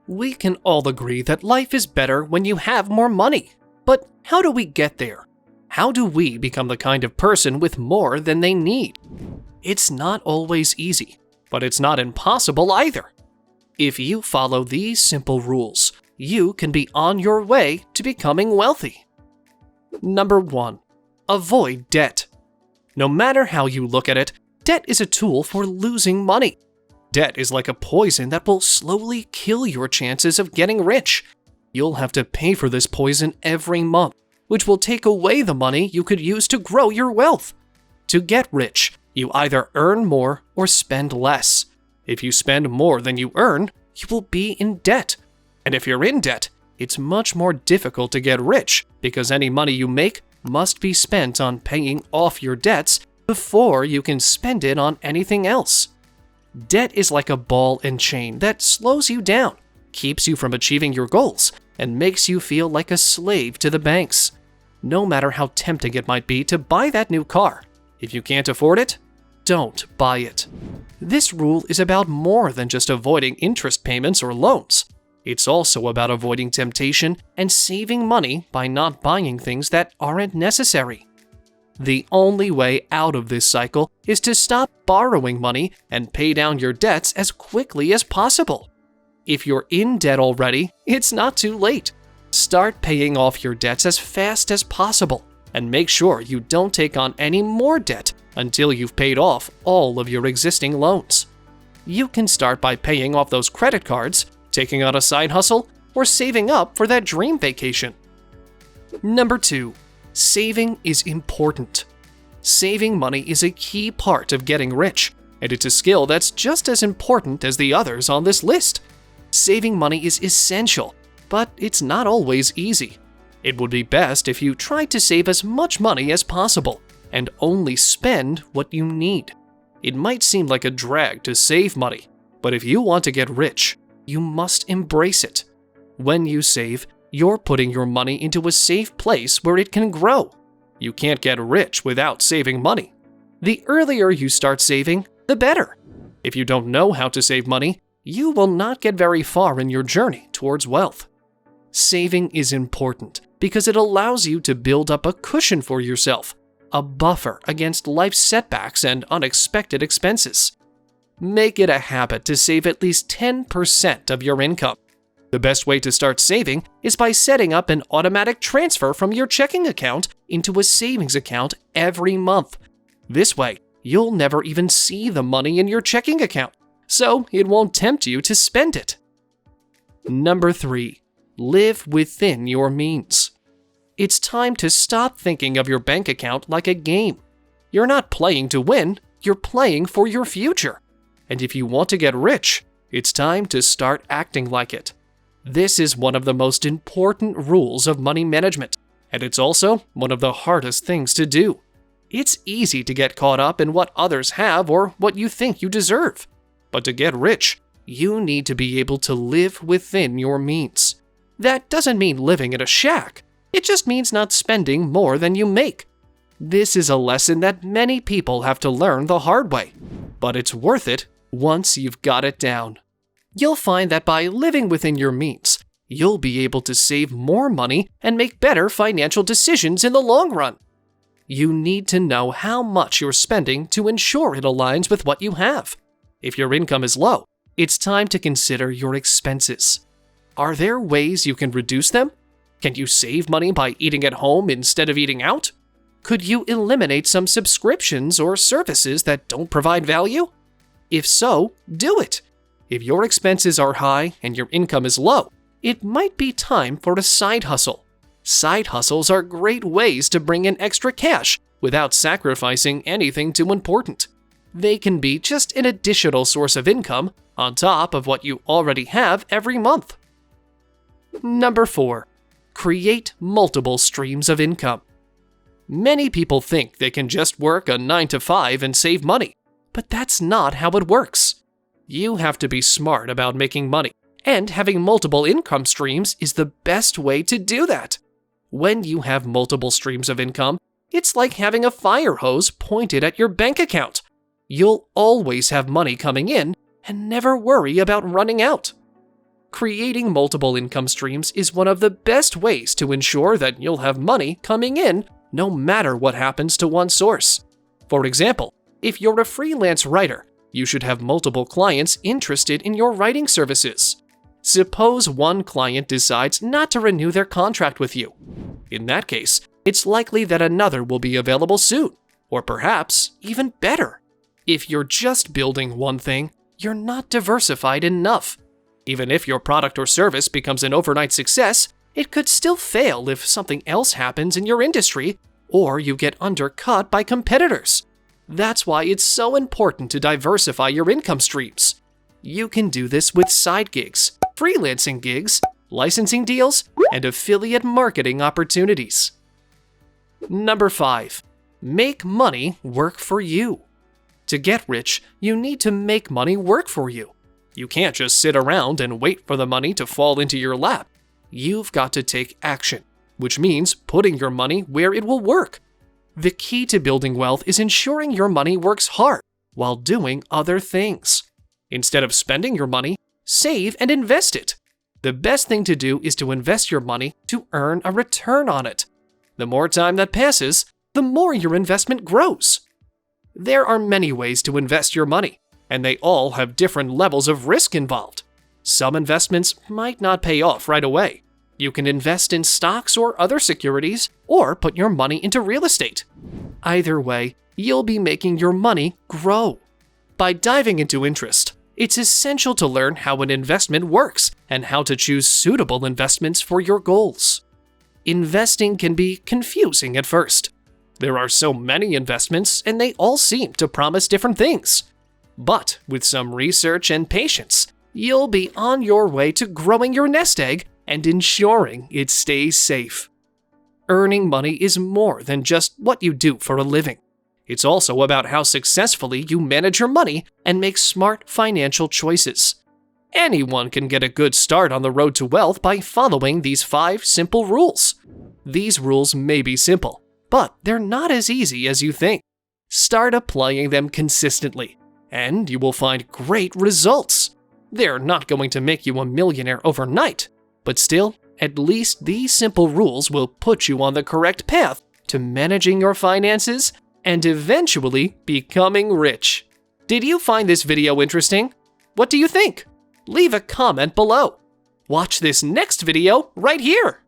We can all agree that life is better when you have more money. But how do we get there? How do we become the kind of person with more than they need? It's not always easy, but it's not impossible either. If you follow these simple rules, you can be on your way to becoming wealthy. Number 1. Avoid debt. No matter how you look at it, debt is a tool for losing money. Debt is like a poison that will slowly kill your chances of getting rich. You'll have to pay for this poison every month, which will take away the money you could use to grow your wealth. To get rich, you either earn more or spend less. If you spend more than you earn, you will be in debt. And if you're in debt, it's much more difficult to get rich because any money you make must be spent on paying off your debts before you can spend it on anything else. Debt is like a ball and chain that slows you down, keeps you from achieving your goals, and makes you feel like a slave to the banks. No matter how tempting it might be to buy that new car, if you can't afford it, don't buy it. This rule is about more than just avoiding interest payments or loans. It's also about avoiding temptation and saving money by not buying things that aren't necessary. The only way out of this cycle is to stop borrowing money and pay down your debts as quickly as possible. If you're in debt already, it's not too late. Start paying off your debts as fast as possible and make sure you don't take on any more debt until you've paid off all of your existing loans. You can start by paying off those credit cards, taking on a side hustle, or saving up for that dream vacation. Number 2. Saving is important. Saving money is a key part of getting rich, and it's a skill that's just as important as the others on this list. Saving money is essential, but it's not always easy. It would be best if you tried to save as much money as possible and only spend what you need. It might seem like a drag to save money, but if you want to get rich, you must embrace it. When you save, you're putting your money into a safe place where it can grow. You can't get rich without saving money. The earlier you start saving, the better. If you don't know how to save money, you will not get very far in your journey towards wealth. Saving is important because it allows you to build up a cushion for yourself, a buffer against life's setbacks and unexpected expenses. Make it a habit to save at least 10% of your income. The best way to start saving is by setting up an automatic transfer from your checking account into a savings account every month. This way, you'll never even see the money in your checking account, so it won't tempt you to spend it. Number 3. Live within your means. It's time to stop thinking of your bank account like a game. You're not playing to win, you're playing for your future. And if you want to get rich, it's time to start acting like it. This is one of the most important rules of money management, and it's also one of the hardest things to do. It's easy to get caught up in what others have or what you think you deserve. But to get rich, you need to be able to live within your means. That doesn't mean living in a shack. It just means not spending more than you make. This is a lesson that many people have to learn the hard way, but it's worth it once you've got it down. You'll find that by living within your means, you'll be able to save more money and make better financial decisions in the long run. You need to know how much you're spending to ensure it aligns with what you have. If your income is low, it's time to consider your expenses. Are there ways you can reduce them? Can you save money by eating at home instead of eating out? Could you eliminate some subscriptions or services that don't provide value? If so, do it. If your expenses are high and your income is low, it might be time for a side hustle. Side hustles are great ways to bring in extra cash without sacrificing anything too important. They can be just an additional source of income on top of what you already have every month. Number 4. Create multiple streams of income. Many people think they can just work a 9-to-5 and save money, but that's not how it works. You have to be smart about making money, and having multiple income streams is the best way to do that. When you have multiple streams of income, it's like having a fire hose pointed at your bank account. You'll always have money coming in and never worry about running out. Creating multiple income streams is one of the best ways to ensure that you'll have money coming in no matter what happens to one source. For example, if you're a freelance writer, you should have multiple clients interested in your writing services. Suppose one client decides not to renew their contract with you. In that case, it's likely that another will be available soon, or perhaps even better. If you're just building one thing, you're not diversified enough. Even if your product or service becomes an overnight success, it could still fail if something else happens in your industry or you get undercut by competitors. That's why it's so important to diversify your income streams. You can do this with side gigs, freelancing gigs, licensing deals, and affiliate marketing opportunities. Number 5. Make money work for you. To get rich, you need to make money work for you. You can't just sit around and wait for the money to fall into your lap. You've got to take action, which means putting your money where it will work. The key to building wealth is ensuring your money works hard while doing other things. Instead of spending your money, save and invest it. The best thing to do is to invest your money to earn a return on it. The more time that passes, the more your investment grows. There are many ways to invest your money, and they all have different levels of risk involved. Some investments might not pay off right away. You can invest in stocks or other securities, or put your money into real estate. Either way, you'll be making your money grow. By diving into interest, it's essential to learn how an investment works and how to choose suitable investments for your goals. Investing can be confusing at first. There are so many investments, and they all seem to promise different things. But with some research and patience, you'll be on your way to growing your nest egg and ensuring it stays safe. Earning money is more than just what you do for a living. It's also about how successfully you manage your money and make smart financial choices. Anyone can get a good start on the road to wealth by following these 5 simple rules. These rules may be simple, but they're not as easy as you think. Start applying them consistently, and you will find great results. They're not going to make you a millionaire overnight, but still, at least these simple rules will put you on the correct path to managing your finances and eventually becoming rich. Did you find this video interesting? What do you think? Leave a comment below. Watch this next video right here.